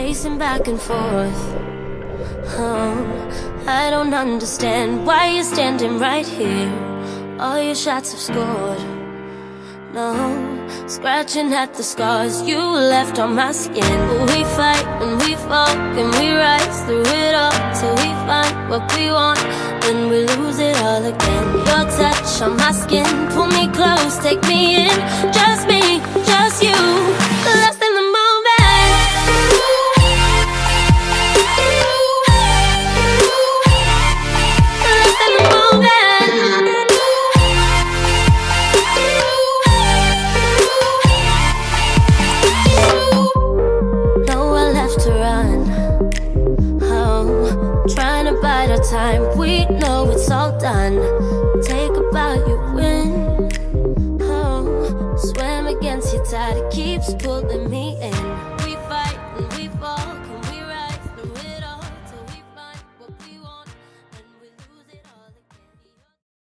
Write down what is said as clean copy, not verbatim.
Pacing back and forth. Oh, I don't understand why you're standing right here. All your shots have scored. No, scratching at the scars you left on my skin. We fight and we fall and we rise through it all till we find what we want. Then we lose it all again. Your touch on my skin, pull me close, take me in. Just me, just you, lost in the moment. Time we know it's all done. Take a bow, you win. Oh, swim against your tide, it keeps pulling me in.